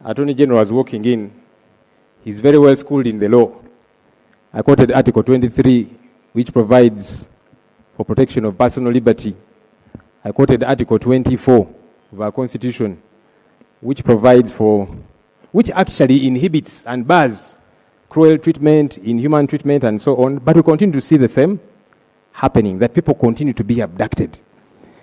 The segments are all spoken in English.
Attorney General was walking in. He's very well schooled in the law. I quoted Article 23, which provides for protection of personal liberty. I quoted Article 24 of our Constitution, which provides for, which actually inhibits and bars cruel treatment, inhuman treatment, and so on. But we continue to see the same happening, that people continue to be abducted.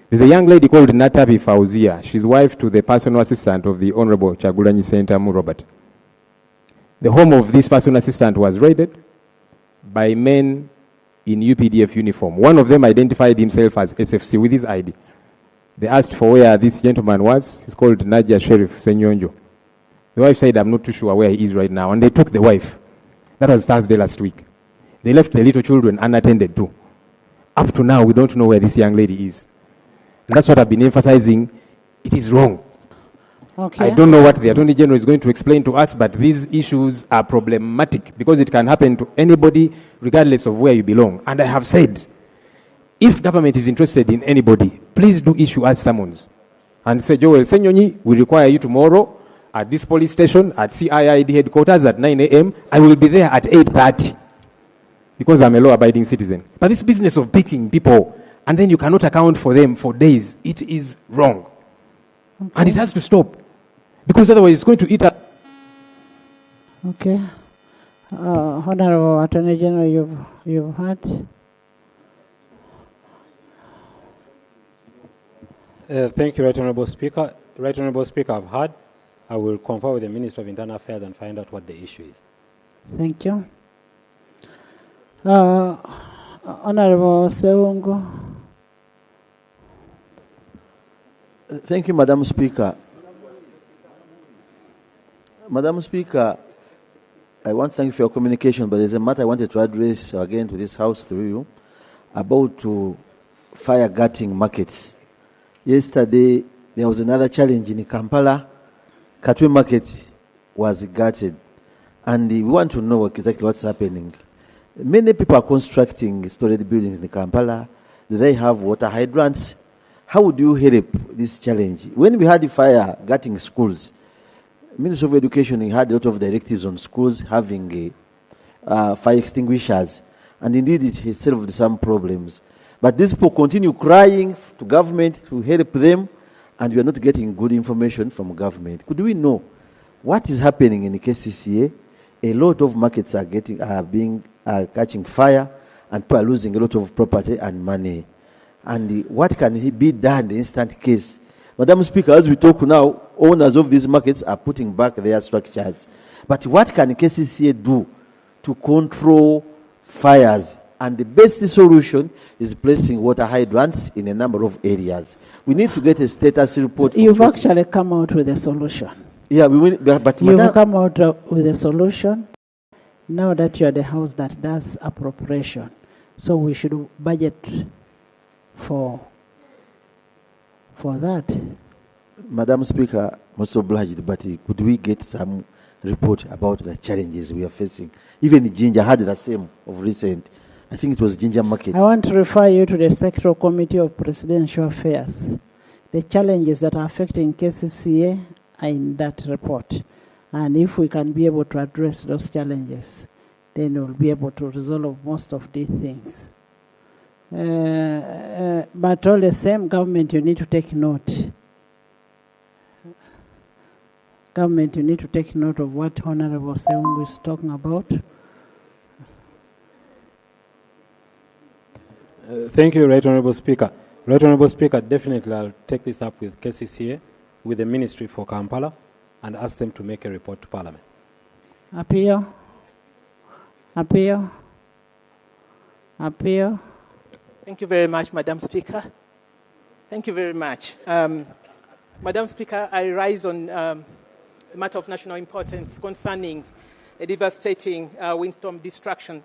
There's a young lady called Natabi Fauzia. She's wife to the personal assistant of the Honorable Chagulanyi Sentamu Robert. The home of this personal assistant was raided by men in UPDF uniform. One of them identified himself as SFC with his ID. They asked for where this gentleman was. He's called Nadia Sheriff Ssenyonyi. The wife said, I'm not too sure where he is right now. And they took the wife. That was Thursday last week. They left the little children unattended too. Up to now, we don't know where this young lady is. And that's what I've been emphasizing. It is wrong. Okay. I don't know what the Attorney General is going to explain to us, but these issues are problematic because it can happen to anybody regardless of where you belong. And I have said, if government is interested in anybody, please do issue us summons. And say, Joel Ssenyonyi, we require you tomorrow at this police station, at CIID headquarters at 9 a.m. I will be there at 8:30 because I'm a law-abiding citizen. But this business of picking people and then you cannot account for them for days, it is wrong. Okay. And it has to stop. Because otherwise it's going to eat up. Okay. Honorable Attorney General, you've heard. Thank you, Right Honorable Speaker. Right Honorable Speaker, I've heard. I will confer with the Minister of Internal Affairs and find out what the issue is. Thank you. Honorable Sewungu. Thank you, Madam Speaker. Madam Speaker, I want to thank you for your communication, but there's a matter I wanted to address again to this House through you about fire gutting markets. Yesterday, there was another challenge in Kampala. Katwe market was gutted, and we want to know exactly what's happening. Many people are constructing storage buildings in Kampala. They have water hydrants. How would you help this challenge? When we had the fire gutting schools, Ministry of Education had a lot of directives on schools having fire extinguishers, and indeed it has solved some problems. But these people continue crying to government to help them, and we are not getting good information from government. Could we know what is happening in the KCCA? A lot of markets are catching fire, and people are losing a lot of property and money. And what can be done in the instant case? Madam Speaker, as we talk now, owners of these markets are putting back their structures. But what can KCCA do to control fires? And the best solution is placing water hydrants in a number of areas. We need to get a status report. So you've actually come out with a solution. Yeah, but you've come out with a solution. Now that you are the house that does appropriation, so we should budget for that. Madam Speaker, most obliged, but could we get some report about the challenges we are facing? Even Ginger had the same of recent. I think it was Ginger Market. I want to refer you to the Sectoral Committee of Presidential Affairs. The challenges that are affecting KCCA are in that report. And if we can be able to address those challenges, then we'll be able to resolve most of these things. But all the same, government, you need to take note. Government, you need to take note of what Honorable Sewungu is talking about. Thank you, Right Honorable Speaker. Right Honorable Speaker, definitely I'll take this up with KCCA, with the Ministry for Kampala, and ask them to make a report to Parliament. Appeal. Thank you very much, Madam Speaker. Thank you very much. Madam Speaker, I rise on a matter of national importance concerning a devastating windstorm destruction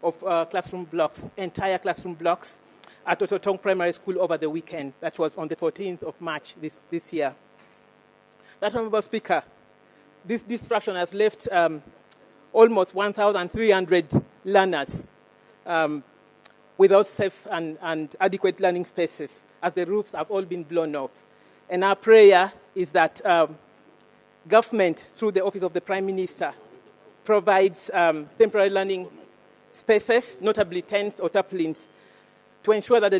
of classroom blocks, entire classroom blocks at Ototong Primary School over the weekend. That was on the 14th of March this year. That Honorable Speaker, this destruction has left almost 1,300 learners without safe and adequate learning spaces, as the roofs have all been blown off. And our prayer is that government, through the Office of the Prime Minister, provides temporary learning spaces, notably tents or tarpaulins, to ensure that the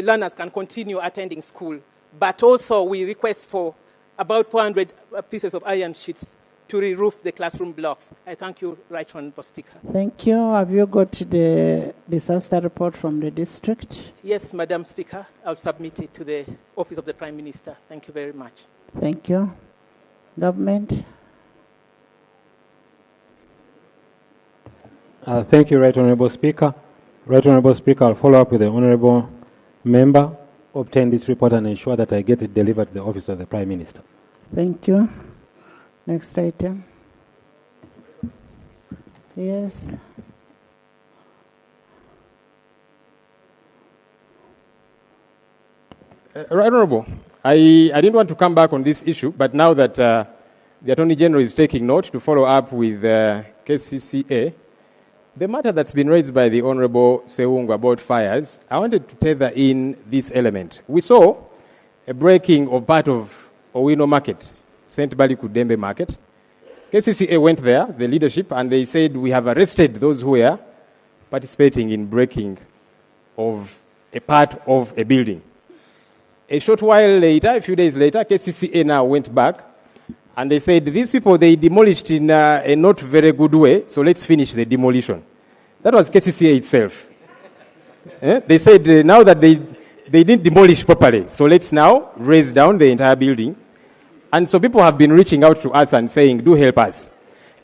learners can continue attending school. But also we request for about 400 pieces of iron sheets to re-roof the classroom blocks. I thank you, Right Honourable Speaker. Thank you. Have you got the disaster report from the district? Yes, Madam Speaker, I'll submit it to the Office of the Prime Minister. Thank you very much. Thank you. Government? Thank you, Right Honourable Speaker. Right Honourable Speaker, I'll follow up with the Honourable Member, obtain this report and ensure that I get it delivered to the Office of the Prime Minister. Thank you. Next item. Yes. Right Honourable, I didn't want to come back on this issue, but now that the Attorney General is taking note to follow up with KCCA, the matter that's been raised by the Honourable Ssenyonyi about fires, I wanted to tether in this element. We saw a breaking of part of Owino Market, St. Balimwezo Market. KCCA went there, the leadership, and they said, we have arrested those who were participating in breaking of a part of a building. A short while later, a few days later, KCCA now went back, and they said, these people, they demolished in a not very good way, so let's finish the demolition. That was KCCA itself. They said, now that they didn't demolish properly, so let's now raise down the entire building. And so people have been reaching out to us and saying, do help us.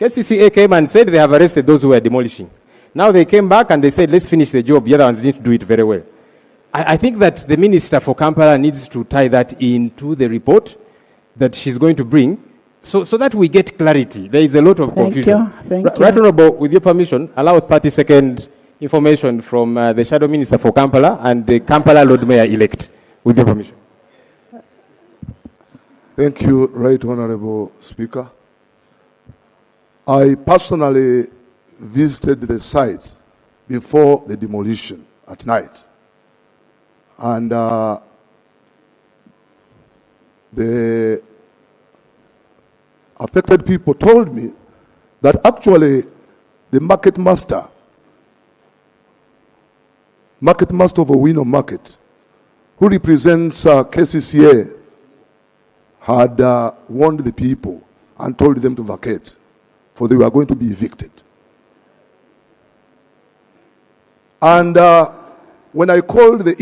KCCA came and said they have arrested those who were demolishing. Now they came back and they said, let's finish the job. The other ones didn't do it very well. I think that the Minister for Kampala needs to tie that into the report that she's going to bring, so that we get clarity. There is a lot of confusion. Thank you. Right Honourable, with your permission, allow 30-second information from the Shadow Minister for Kampala and the Kampala Lord Mayor-elect. With your permission. Thank you, Right Honourable Speaker. I personally visited the site before the demolition at night. And the affected people told me that actually the market master of Owino Market, who represents KCCA, had warned the people and told them to vacate, for they were going to be evicted. And when I called the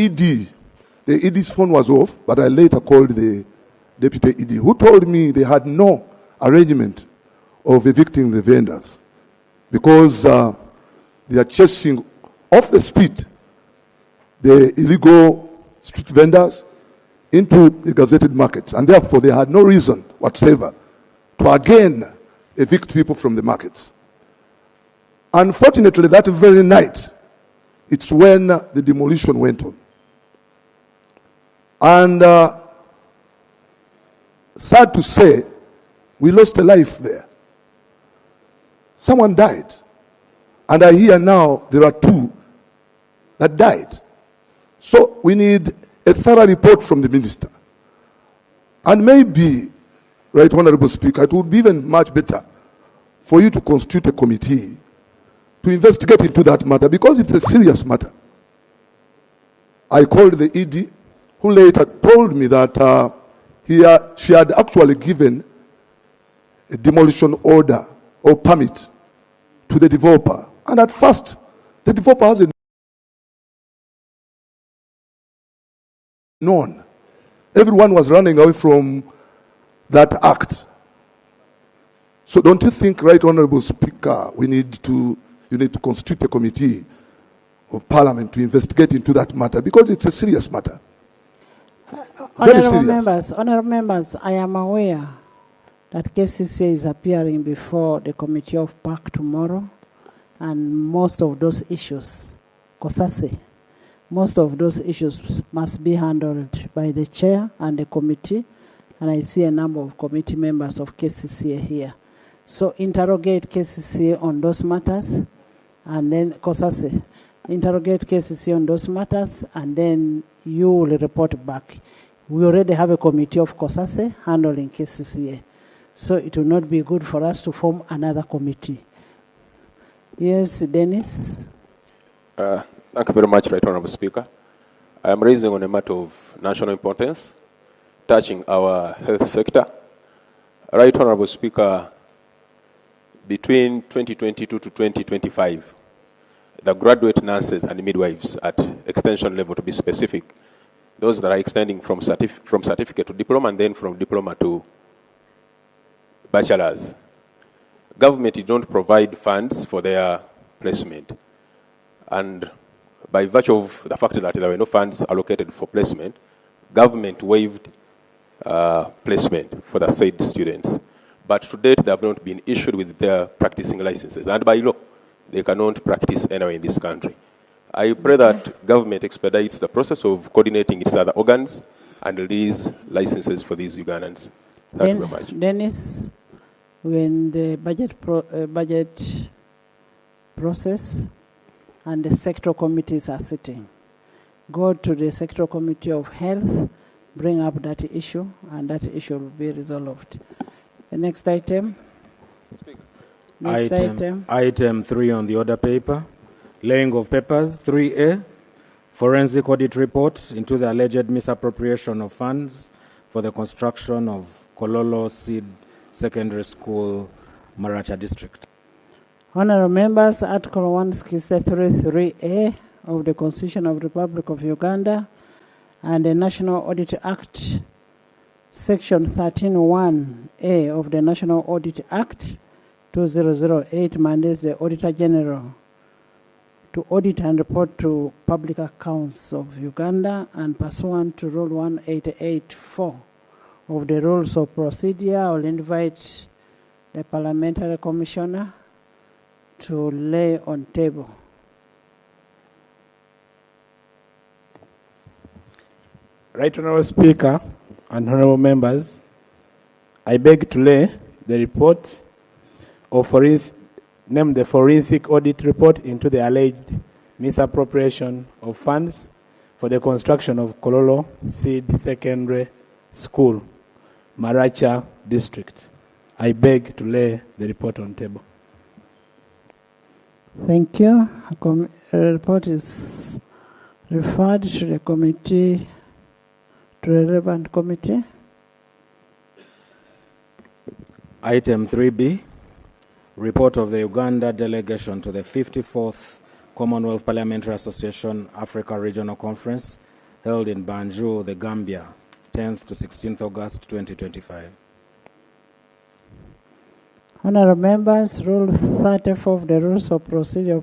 ED's phone was off, but I later called the Deputy ED, who told me they had no arrangement of evicting the vendors because they are chasing off the street the illegal street vendors into the gazetted markets, and therefore they had no reason whatsoever to again evict people from the markets. Unfortunately, that very night, it's when the demolition went on. And sad to say, we lost a life there. Someone died. And I hear now there are 2 that died. So we need a thorough report from the minister. And maybe, Right Honourable Speaker, it would be even much better for you to constitute a committee to investigate into that matter, because it's a serious matter. I called the ED, who later told me that she had actually given a demolition order or permit to the developer. And at first, the developer hasn't known. Everyone was running away from that act. So don't you think, Right Honourable Speaker, you need to constitute a committee of Parliament to investigate into that matter, because it's a serious matter. Honourable members, I am aware that KCCA is appearing before the Committee of Park tomorrow, and most of those issues, most of those issues must be handled by the chair and the committee, and I see a number of committee members of KCCA here. So interrogate KCCA on those matters, and then interrogate KCCA on those matters, and then you will report back. We already have a committee of handling KCCA. So it will not be good for us to form another committee. Yes, Dennis? Thank you very much, Right Honourable Speaker. I am raising on a matter of national importance, touching our health sector. Right Honourable Speaker, between 2022 to 2025, the graduate nurses and midwives at extension level, to be specific, those that are extending from certificate to diploma and then from diploma to bachelor's, government did not provide funds for their placement. And by virtue of the fact that there were no funds allocated for placement, government waived placement for the said students. But to date, they have not been issued with their practicing licenses. And by law, they cannot practice anywhere in this country. I pray that government expedites the process of coordinating its other organs and release licenses for these Ugandans. Thank you very much. Dennis, when the budget process and the sectoral committees are sitting, go to the sectoral committee of health, bring up that issue, and that issue will be resolved. The next item. Item 3 on the order paper. Laying of papers. 3A. Forensic audit report into the alleged misappropriation of funds for the construction of Kololo Seed Secondary School, Maracha District. Honourable members, Article 163.3A of the Constitution of the Republic of Uganda and the National Audit Act, Section 13(1)A of the National Audit Act 2008 mandates the Auditor General to audit and report to public accounts of Uganda, and pursuant to Rule 188.4 of the Rules of Procedure, I will invite the Parliamentary Commissioner to lay on table. Right Honourable Speaker and Honourable Members, I beg to lay the report of name the forensic audit report into the alleged misappropriation of funds for the construction of Kololo Seed Secondary School, Maracha District. I beg to lay the report on table. Thank you. The report is referred to the committee, to the relevant committee. Item 3B. Report of the Uganda delegation to the 54th Commonwealth Parliamentary Association Africa Regional Conference held in Banjul, The Gambia, 10th to 16th August 2025. Honourable members, Rule 34 of the Rules of Procedure